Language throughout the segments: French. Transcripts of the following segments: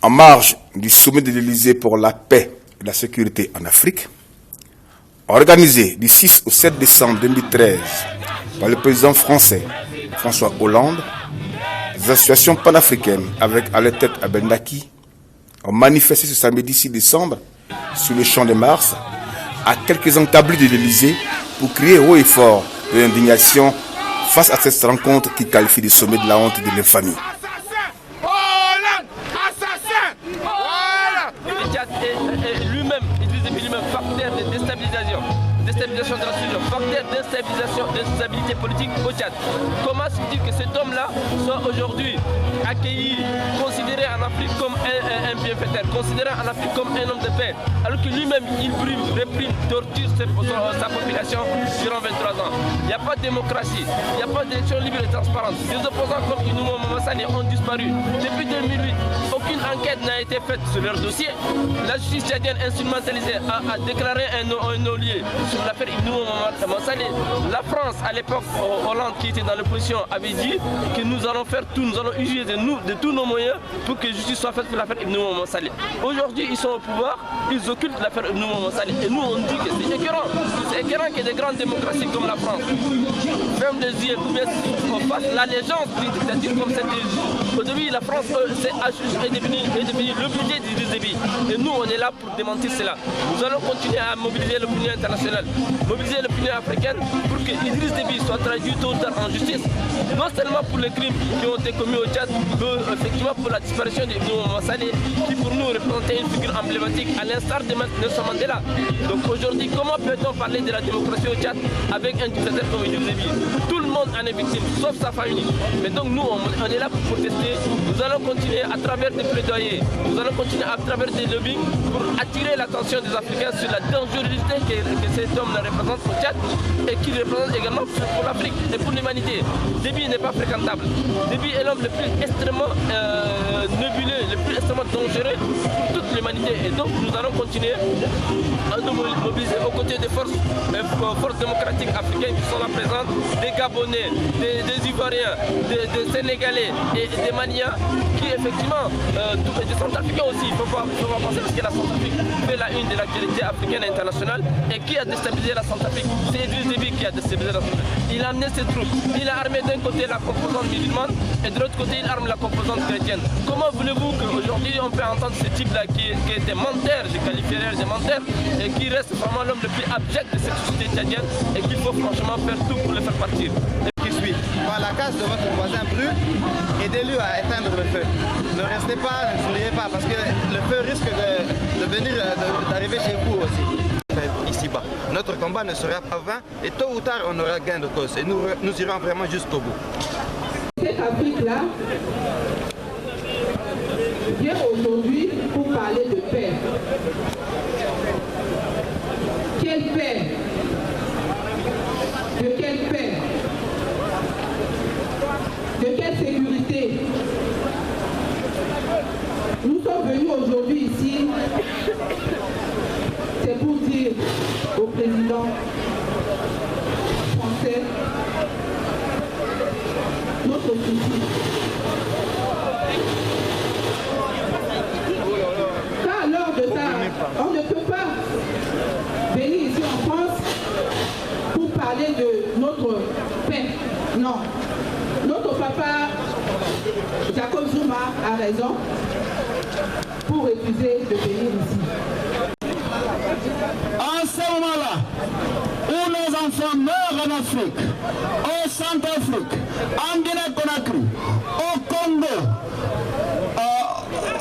En marge du sommet de l'Élysée pour la paix et la sécurité en Afrique, organisé du 6 au 7 décembre 2013 par le président français François Hollande, les associations panafricaines avec à leur tête Abel Ndaki ont manifesté ce samedi 6 décembre sur le champ de Mars à quelques encablures de l'Élysée pour crier haut et fort de l'indignation face à cette rencontre qui qualifie de sommet de la honte et de l'infamie. Lui-même, facteur de déstabilisation de la situation, facteur d'instabilité politique au Tchad. Comment se dit que cet homme-là soit aujourd'hui accueilli, considéré en Afrique comme un bienfaiteur, considéré en Afrique comme un homme de paix, alors que lui-même il brime, réprime, torture sa population durant 23 ans. Il n'y a pas de démocratie, il n'y a pas d'élection libre et transparente. Les opposants comme Inoumo Mamassane ont disparu. Depuis 2008, aucune enquête n'a été faite sur leur dossier. La justice tchadienne instrumentalisée a déclaré un non-lieu sur l'affaire Inoumo Mamassane. La France, à l'époque, Hollande qui était dans l'opposition, avait dit que nous allons faire tout, nous allons user de tous nos moyens pour que justice soit faite pour l'affaire Inoumo Mamassane. Aujourd'hui, ils sont au pouvoir, ils occultent l'affaire Inoumo Mamassane. Et nous, on dit que c'est écœurant. C'est écœurant que des grandes démocraties comme la France ferment les yeux ou bien fassent l'allégeance d'une dictature comme cette. Aujourd'hui, la France est devenue l'obligé d'Idriss Déby. Et nous, on est là pour démentir cela. Nous allons continuer à mobiliser l'opinion internationale, mobiliser l'opinion africaine pour que Idriss Déby soit traduit tôt ou tard en justice, non seulement pour les crimes qui ont été commis au Tchad, mais effectivement pour la disparition d'Ibnou Mamassane, qui pour nous représentait une figure emblématique à l'instar de Nelson Mandela. Donc aujourd'hui, comment peut-on parler de la démocratie au Tchad avec un dictateur comme Idriss Déby? Tout le monde en est victime, sauf sa famille. Mais donc nous, on est là pour protester. Nous allons continuer à travers des plaidoyers, nous allons continuer à travers des lobbying pour attirer l'attention des Africains sur la dangerosité que cet homme représente au Tchad et qu'il représente également pour l'Afrique et pour l'humanité. Déby n'est pas fréquentable. Déby est l'homme le plus extrêmement nébuleux, le plus extrêmement dangereux pour toute l'humanité. Et donc nous allons continuer à nous mobiliser aux côtés des forces démocratiques africaines qui sont là présentes, des Gabonais, des Ivoiriens, des Sénégalais et des Maliens qui effectivement, des Centrafricains aussi, il ne faut pas penser parce que la Centrafrique fait la une de l'actualité africaine et internationale. Et qui a déstabilisé la Centrafrique? C'est Idriss Déby qui a déstabilisé la Centrafrique. Il a amené ses troupes, il a armé d'un côté la composante musulmane et de l'autre côté il arme la composante chrétienne. Comment voulez-vous qu'aujourd'hui on peut entendre ce type-là qui est des menteurs, je qualifierais de menteurs, et qui reste vraiment l'homme le plus abject de cette société tchadienne et qu'il faut franchement faire tout pour le faire partir. Quand la case de votre voisin brûle, aidez-le à éteindre le feu. Ne restez pas, ne souriez pas, parce que le feu risque d'arriver chez vous aussi. Ici-bas. Notre combat ne sera pas vain et tôt ou tard on aura gain de cause et nous irons vraiment jusqu'au bout. Cette Afrique-là vient aujourd'hui pour parler de paix. Quelle paix? De quelle paix? De quelle sécurité? Nous sommes venus aujourd'hui ici, c'est pour dire au président français notre souci. Car lors de ça, on ne peut pas venir ici en France pour parler de notre paix. Non. Notre papa Jacob Zuma a raison pour refuser de venir ici. En ce moment-là, où nos enfants meurent en Afrique, au Centrafrique, en Guinée-Conakry, au Congo,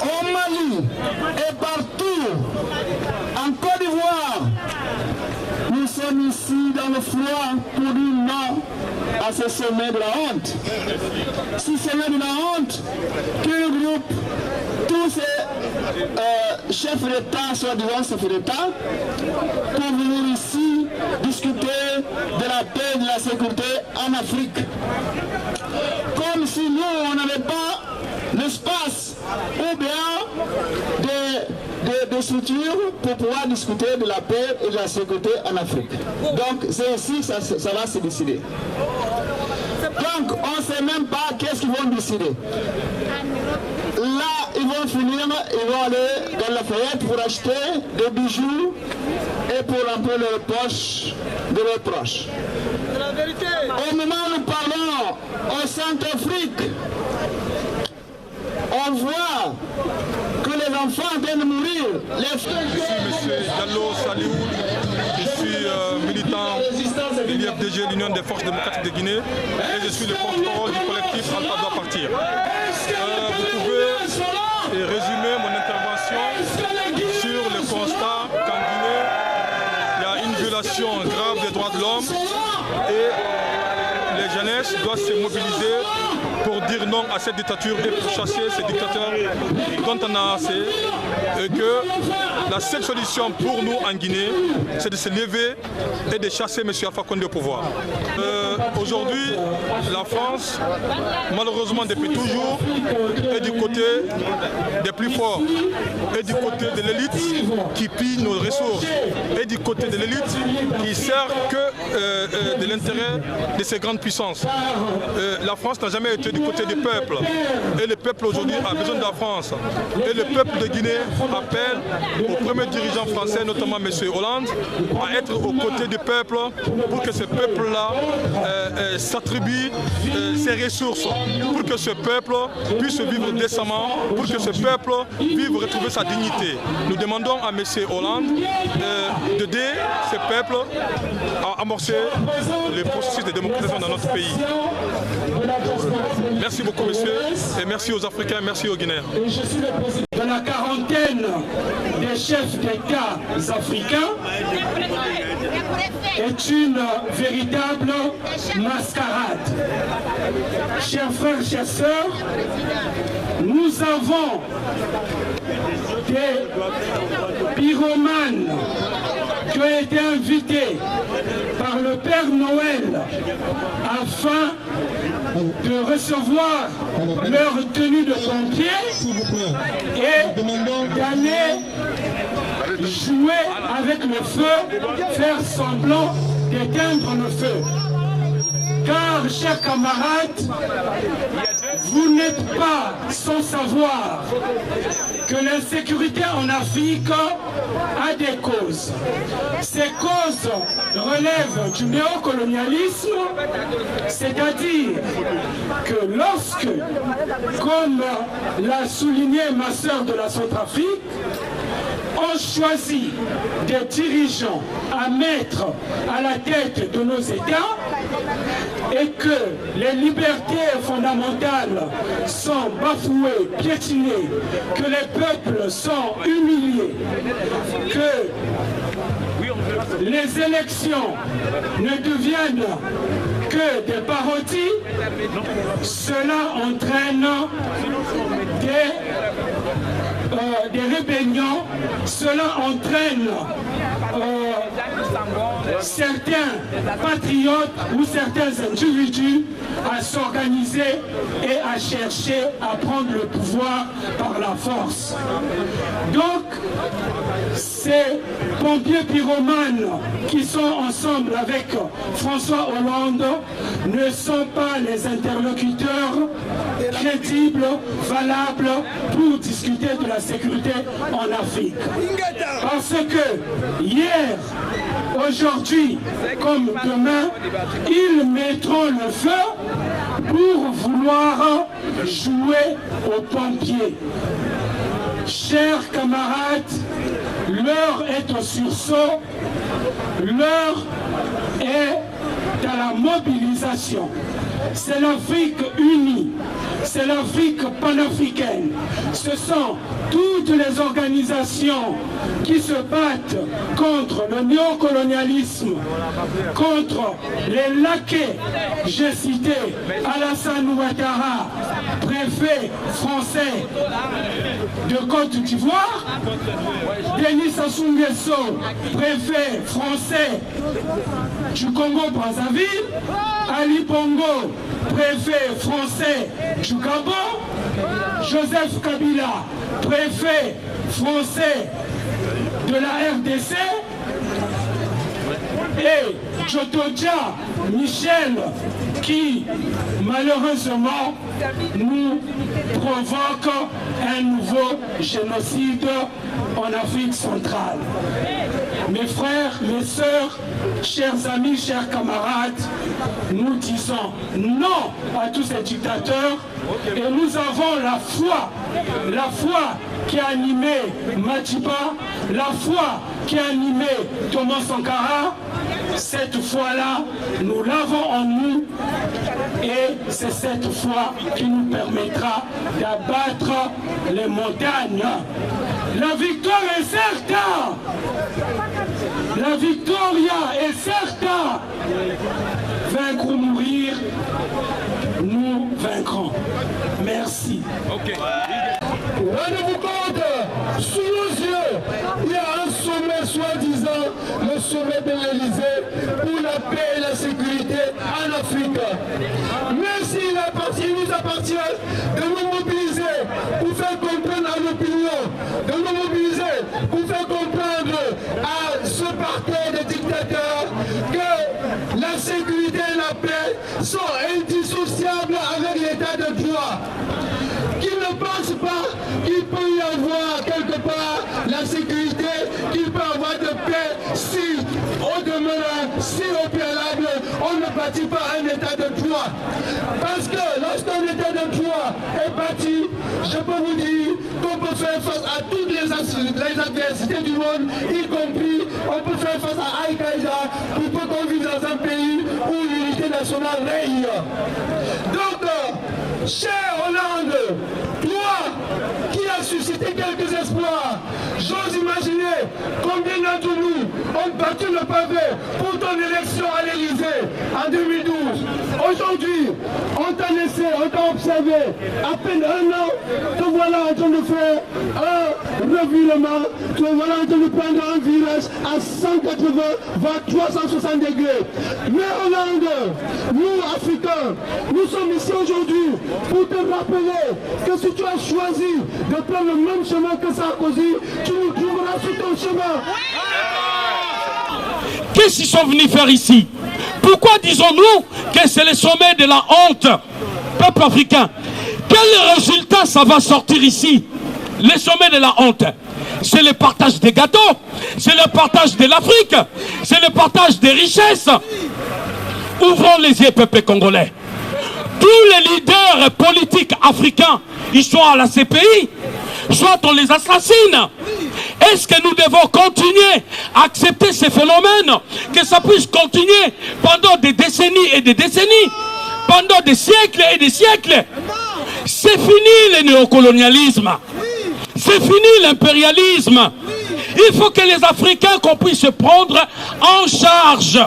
au Mali et partout, en Côte d'Ivoire, nous sommes ici dans le froid pour dire non à ce sommet de la honte. Ce sommet de la honte qui regroupe tous ces chefs d'État, soi-disant chefs d'État, pour venir ici discuter de la paix et de la sécurité en Afrique. Comme si nous, on n'avait pas l'espace ou bien des structures pour pouvoir discuter de la paix et de la sécurité en Afrique. Donc c'est ici que ça va se décider. Donc on ne sait même pas qu'est-ce qu'ils vont décider. Là, ils vont vont finir, ils vont aller dans la Lafayette pour acheter des bijoux et pour remplir leurs poches de leurs proches. Au moment où nous parlons au Centrafrique, on voit que les enfants viennent mourir. Je suis M. Diallo Saliou, je suis militant de l'IFDG, l'Union des forces démocratiques de Guinée, et je suis le porte-parole du collectif Alpha doit partir. Vous pouvez résumer mon intervention sur le constat qu'en Guinée, il y a une violation grave des droits de l'homme et les jeunesses doivent se mobiliser pour dire non à cette dictature et pour chasser ces dictateurs dont on a assez, et que la seule solution pour nous en Guinée, c'est de se lever et de chasser M. Alpha Condé au pouvoir. Aujourd'hui, la France, malheureusement depuis toujours, est du côté des plus forts, et du côté de l'élite qui pille nos ressources, et du côté de l'élite qui sert que de l'intérêt de ces grandes puissances. La France n'a jamais été du côté du peuple, et le peuple aujourd'hui a besoin de la France. Et le peuple de Guinée appelle aux premiers dirigeants français, notamment M. Hollande, à être aux côtés du peuple pour que ce peuple-là s'attribue ses ressources, pour que ce peuple puisse vivre décemment, pour que ce peuple puisse retrouver sa dignité. Nous demandons à M. Hollande d'aider ce peuple à amorcer le processus de démocratisation dans notre pays. Merci beaucoup, monsieur, et merci aux Africains, merci aux Guinéens. De la quarantaine des chefs d'État africains est une véritable mascarade. Chers frères, chers sœurs, nous avons des pyromanes qui ont été invités par le Père Noël afin de recevoir leur tenue de pompier et d'aller jouer avec le feu, faire semblant d'éteindre le feu. Car, chers camarades, vous n'êtes pas sans savoir que l'insécurité en Afrique a des causes. Ces causes relèvent du néocolonialisme, c'est-à-dire que lorsque, comme l'a souligné ma sœur de la Centrafrique, on choisit des dirigeants à mettre à la tête de nos États et que les libertés fondamentales sont bafouées, piétinées, que les peuples sont humiliés, que les élections ne deviennent que des parodies, cela entraîne des rébellions, cela entraîne certains patriotes ou certains individus à s'organiser et à chercher à prendre le pouvoir par la force. Donc, ces pompiers pyromanes qui sont ensemble avec François Hollande ne sont pas les interlocuteurs crédibles, valables pour discuter de la sécurité en Afrique. Parce que hier, aujourd'hui, comme demain, ils mettront le feu pour vouloir jouer aux pompiers. Chers camarades, l'heure est au sursaut, l'heure est à la mobilisation. C'est l'Afrique unie, c'est l'Afrique panafricaine. Ce sont toutes les organisations qui se battent contre le néocolonialisme, contre les laquais. J'ai cité Alassane Ouattara, préfet français de Côte d'Ivoire, Denis Sassou Nguesso, préfet français du Congo-Brazzaville, Ali Bongo, préfet français du Gabon, Joseph Kabila, préfet français de la RDC, et Jotoja Michel, qui, malheureusement, nous provoque un nouveau génocide en Afrique centrale. Mes frères, mes sœurs, chers amis, chers camarades, nous disons non à tous ces dictateurs et nous avons la foi qui a animé Madiba, la foi qui a animé Thomas Sankara. Cette foi-là, nous l'avons en nous et c'est cette foi qui nous permettra d'abattre les montagnes. La victoire est certaine. La victoria est certaine. Vaincre ou mourir, nous vaincrons. Merci. Rendez-vous compte, sous nos yeux, il y a un sommet soi-disant, le sommet de l'Élysée pour la paix et la sécurité en Afrique. Merci, il nous appartient de nous mobiliser pour faire comprendre à l'opinion, de nous mobiliser pour faire comprendre à ce parterre de dictateurs que la sécurité et la paix sont indissociables avec l'état de droit. Qu'ils ne pensent pas qu'il peut y avoir quelque part la sécurité, qu'il peut y avoir de paix si au demeurant, si au préalable, on ne bâtit pas un état de droit. Parce que lorsqu'un état de droit est bâti, je peux vous dire qu'on peut faire face à toutes les adversités du monde, y compris on peut faire face à Al-Qaïda pour qu'on vive dans un pays où l'unité nationale règne. Donc, cher Hollande, toi qui as suscité quelques espoirs, j'ose imaginer combien d'entre nous ont battu le pavé pour ton élection à l'Élysée en 2012. Aujourd'hui, on t'a laissé, on t'a observé à peine un an, te voilà en train de faire un revirement, te voilà en train de prendre un virage à 180, voire 360 degrés. Mais Hollande, nous Africains, nous sommes ici aujourd'hui pour te rappeler que si tu as choisi de prendre le même chemin que Sarkozy, tu nous trouveras sur ton chemin. Qu'est-ce qu'ils sont venus faire ici? Pourquoi disons-nous que c'est le sommet de la honte, peuple africain? Quel résultat ça va sortir ici? Le sommet de la honte, c'est le partage des gâteaux, c'est le partage de l'Afrique, c'est le partage des richesses. Ouvrons les yeux, peuple congolais. Tous les leaders politiques africains, ils sont à la CPI, soit on les assassine. Est-ce que nous devons continuer à accepter ces phénomènes, que ça puisse continuer pendant des décennies et des décennies, pendant des siècles et des siècles? C'est fini le néocolonialisme, c'est fini l'impérialisme. Il faut que les Africains qu'on puisse se prendre en charge.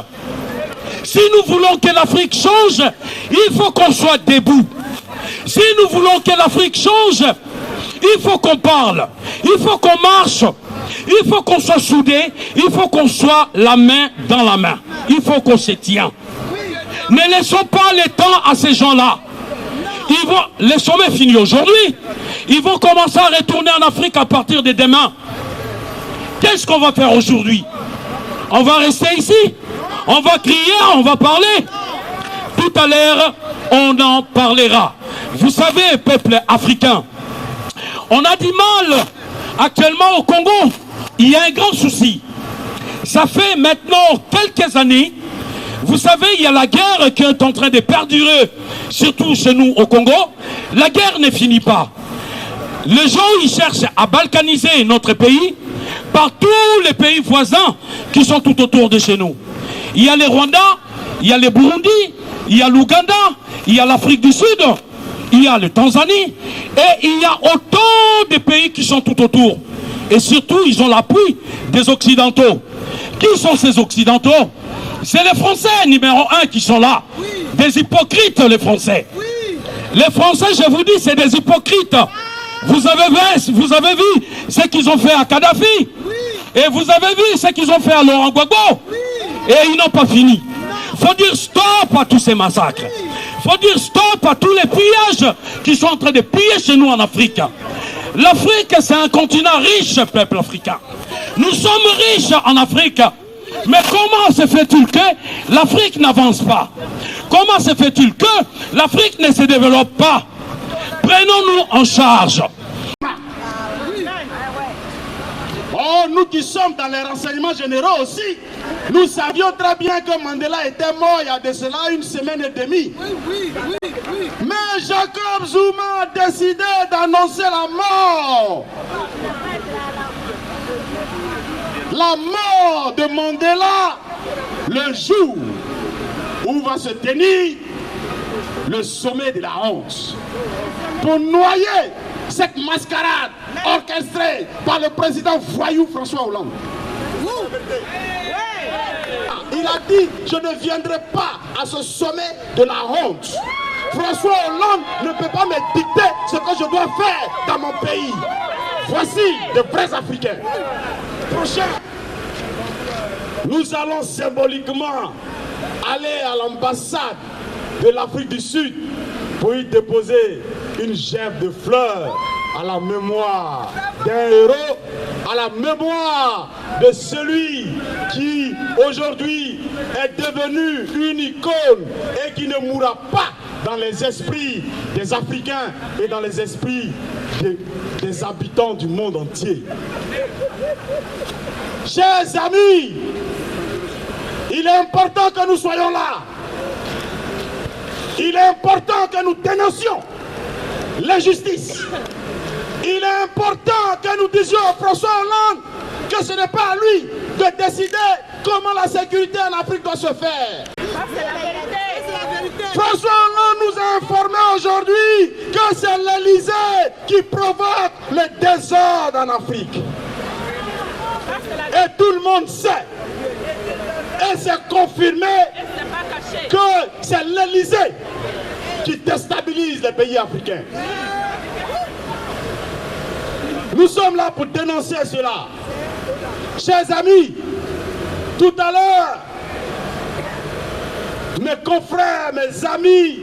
Si nous voulons que l'Afrique change, il faut qu'on soit debout. Si nous voulons que l'Afrique change, il faut qu'on parle, il faut qu'on marche, il faut qu'on soit soudés, il faut qu'on soit la main dans la main, il faut qu'on se tient. Ne laissons pas le temps à ces gens-là. Les sommets finis aujourd'hui, ils vont commencer à retourner en Afrique à partir de demain. Qu'est-ce qu'on va faire aujourd'hui? On va rester ici? On va crier, on va parler. Tout à l'heure, on en parlera. Vous savez, peuple africain, on a du mal actuellement au Congo. Il y a un grand souci. Ça fait maintenant quelques années, vous savez, il y a la guerre qui est en train de perdurer, surtout chez nous au Congo. La guerre ne finit pas. Les gens, ils cherchent à balkaniser notre pays par tous les pays voisins qui sont tout autour de chez nous. Il y a les Rwandais, il y a les Burundi, il y a l'Ouganda, il y a l'Afrique du Sud, il y a le Tanzanie, et il y a autant de pays qui sont tout autour. Et surtout, ils ont l'appui des Occidentaux. Qui sont ces Occidentaux? C'est les Français, numéro 1, qui sont là. Des hypocrites, les Français. Les Français, je vous dis, c'est des hypocrites. Vous avez vu ce qu'ils ont fait à Kadhafi. Et vous avez vu ce qu'ils ont fait à Laurent Gbagbo. Et ils n'ont pas fini. Il faut dire stop à tous ces massacres. Il faut dire stop à tous les pillages qui sont en train de piller chez nous en Afrique. L'Afrique, c'est un continent riche, peuple africain. Nous sommes riches en Afrique. Mais comment se fait-il que l'Afrique n'avance pas? Comment se fait-il que l'Afrique ne se développe pas? Prenons-nous en charge. Oh, nous qui sommes dans les renseignements généraux aussi, nous savions très bien que Mandela était mort il y a de cela 1 semaine et demie. Mais Jacob Zuma a décidé d'annoncer la mort. La mort de Mandela le jour où va se tenir le sommet de la honte. Pour noyer cette mascarade orchestrée par le président voyou François Hollande. Il a dit, je ne viendrai pas à ce sommet de la honte. François Hollande ne peut pas me dicter ce que je dois faire dans mon pays. Voici de vrais Africains. Prochain, nous allons symboliquement aller à l'ambassade de l'Afrique du Sud pour y déposer une gerbe de fleurs à la mémoire d'un héros, à la mémoire de celui qui aujourd'hui est devenu une icône et qui ne mourra pas dans les esprits des Africains et dans les esprits des habitants du monde entier. Chers amis, il est important que nous soyons là. Il est important que nous dénoncions l'injustice. Il est important que nous disions à François Hollande que ce n'est pas à lui de décider comment la sécurité en Afrique doit se faire. François Hollande nous a informé aujourd'hui que c'est l'Élysée qui provoque le désordre en Afrique. Et tout le monde sait, et c'est confirmé, que c'est l'Élysée qui déstabilise les pays africains. Nous sommes là pour dénoncer cela. Chers amis, tout à l'heure, mes confrères, mes amis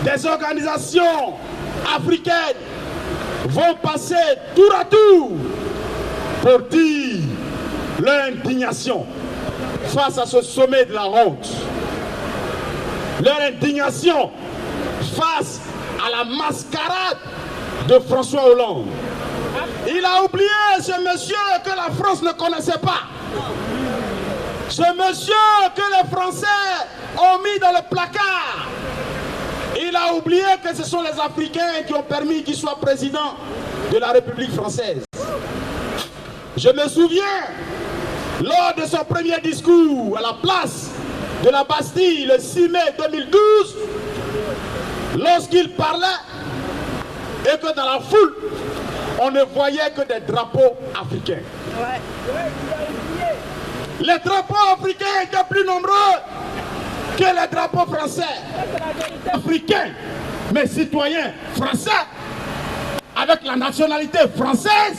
des organisations africaines vont passer tour à tour pour dire leur indignation face à ce sommet de la honte. Leur indignation face à la mascarade de François Hollande. Il a oublié ce monsieur que la France ne connaissait pas. Ce monsieur que les Français ont mis dans le placard. Il a oublié que ce sont les Africains qui ont permis qu'il soit président de la République française. Je me souviens, lors de son premier discours à la place de la Bastille le 6 mai 2012, lorsqu'il parlait et que dans la foule, on ne voyait que des drapeaux africains. Les drapeaux africains étaient plus nombreux que les drapeaux français. Africains, mais citoyens français, avec la nationalité française,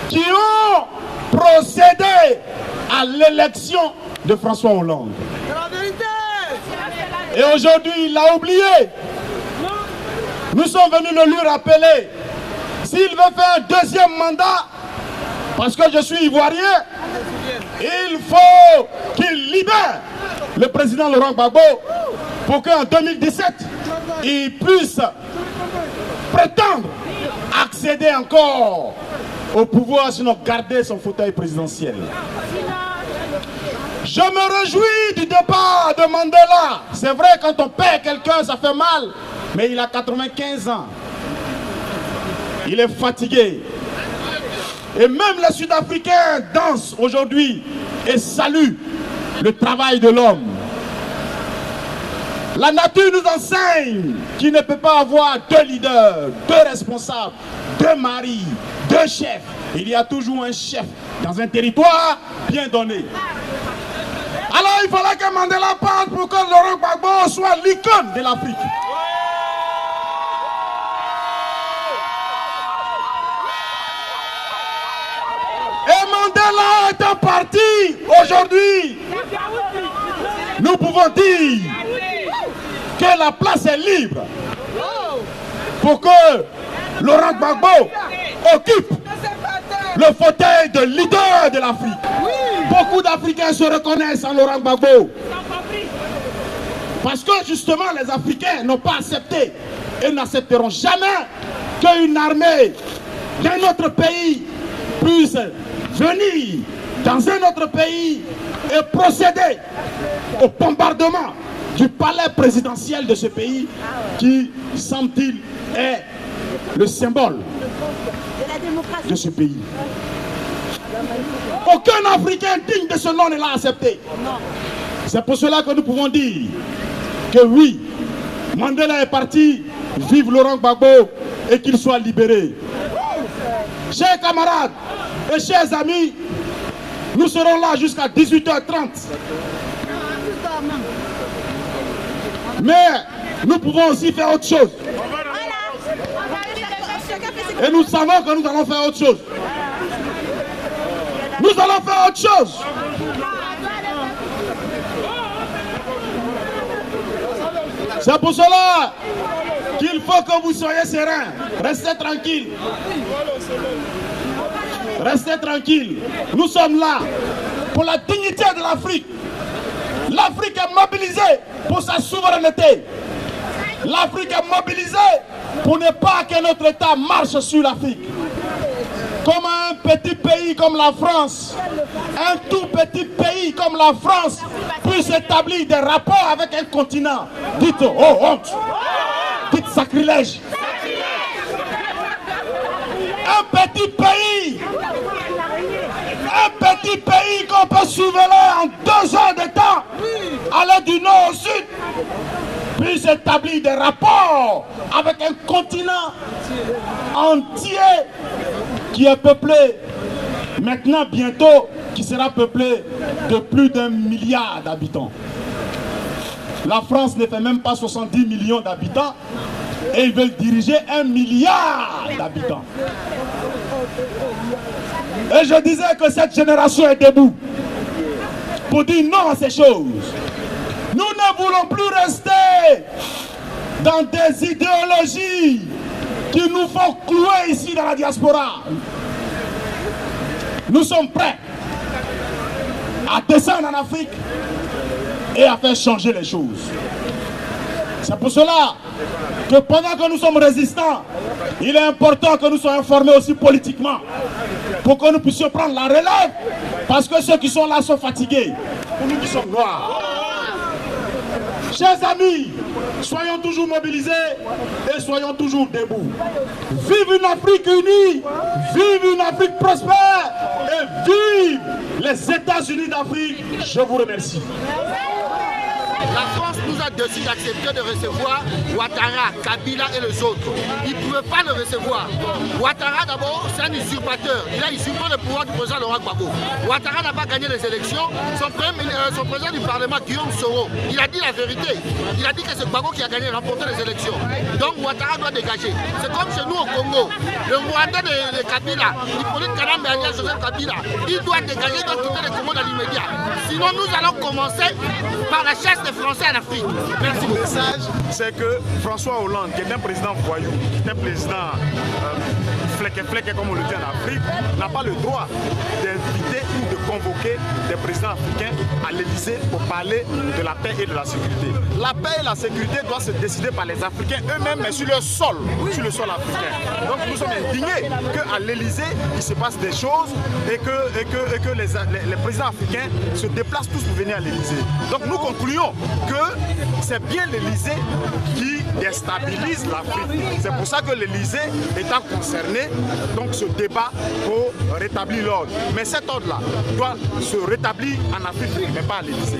qui ont procédé à l'élection de François Hollande. Et aujourd'hui, il l'a oublié. Nous sommes venus le lui rappeler. S'il veut faire un deuxième mandat, parce que je suis ivoirien, il faut qu'il libère le président Laurent Gbagbo pour qu'en 2017, il puisse prétendre accéder encore au pouvoir, sinon garder son fauteuil présidentiel. Je me réjouis du départ de Mandela. C'est vrai, quand on perd quelqu'un, ça fait mal. Mais il a 95 ans. Il est fatigué. Et même les Sud-Africains dansent aujourd'hui et saluent le travail de l'homme. La nature nous enseigne qu'il ne peut pas avoir deux leaders, deux responsables, deux maris, deux chefs. Il y a toujours un chef dans un territoire bien donné. Alors il fallait que Mandela parte pour que Laurent Gbagbo soit l'icône de l'Afrique. Et Mandela est un parti aujourd'hui. Nous pouvons dire que la place est libre pour que Laurent Gbagbo occupe le fauteuil de leader de l'Afrique. Beaucoup d'Africains se reconnaissent en Laurent Gbagbo. Parce que justement, les Africains n'ont pas accepté et n'accepteront jamais qu'une armée d'un autre pays puisse venir dans un autre pays et procéder au bombardement du palais présidentiel de ce pays qui, semble-t-il, est le symbole de ce pays. Aucun Africain digne de ce nom ne l'a accepté. C'est pour cela que nous pouvons dire que oui, Mandela est parti, vive Laurent Gbagbo et qu'il soit libéré. Chers camarades et chers amis, nous serons là jusqu'à 18h30. Mais nous pouvons aussi faire autre chose. Et nous savons que nous allons faire autre chose. Nous allons faire autre chose. C'est pour cela qu'il faut que vous soyez sereins. Restez tranquilles. Restez tranquilles. Nous sommes là pour la dignité de l'Afrique. L'Afrique est mobilisée pour sa souveraineté. L'Afrique est mobilisée pour ne pas que notre État marche sur l'Afrique. Comme un petit pays comme la France, un tout petit pays comme la France puisse établir des rapports avec un continent. Dites oh honte, dites sacrilège. Un petit pays qu'on peut soulever en 2 heures de temps, aller du nord au sud, puisse établir des rapports avec un continent entier qui est peuplé, maintenant bientôt, qui sera peuplé de plus d'1 milliard d'habitants. La France ne fait même pas 70 millions d'habitants et ils veulent diriger 1 milliard d'habitants. Et je disais que cette génération est debout pour dire non à ces choses. Nous ne voulons plus rester dans des idéologies qui nous font clouer ici dans la diaspora. Nous sommes prêts à descendre en Afrique et à faire changer les choses. C'est pour cela que pendant que nous sommes résistants, il est important que nous soyons formés aussi politiquement pour que nous puissions prendre la relève, parce que ceux qui sont là sont fatigués, pour nous qui sommes noirs. Chers amis, soyons toujours mobilisés et soyons toujours debout. Vive une Afrique unie, vive une Afrique prospère et vive les États-Unis d'Afrique. Je vous remercie. La France nous a décidé d'accepter de recevoir Ouattara, Kabila et les autres. Ils ne pouvaient pas le recevoir. Ouattara d'abord, c'est un usurpateur. Il a usurpé le pouvoir du président Laurent Gbagbo. Ouattara n'a pas gagné les élections. Son président du Parlement, Guillaume Soro, il a dit la vérité. Il a dit que c'est Gbagbo qui a gagné, remporté les élections. Donc Ouattara doit dégager. C'est comme chez nous au Congo. Le Rwandais de Kabila, Hippolyte Kagame et Alias Joseph Kabila, il doit dégager, il doit quitter le Congo dans l'immédiat. Sinon nous allons commencer par la chasse des Français en Afrique. Merci beaucoup. Le message, c'est que François Hollande, qui est un président voyou, qui est un président flecké comme on le dit en Afrique, n'a pas le droit d'inviter ou de convoquer des présidents africains à l'Élysée pour parler de la paix et de la sécurité. La paix et la sécurité doivent se décider par les Africains eux-mêmes, mais sur le sol africain. Donc nous sommes indignés qu'à l'Élysée, il se passe des choses et que les présidents africains se déplacent tous pour venir à l'Élysée. Donc nous concluons que c'est bien l'Élysée qui déstabilise l'Afrique. C'est pour ça que l'Élysée étant concerné, donc se débat pour rétablir l'ordre. Mais cet ordre-là doit se rétablir en Afrique, mais pas à l'Élysée.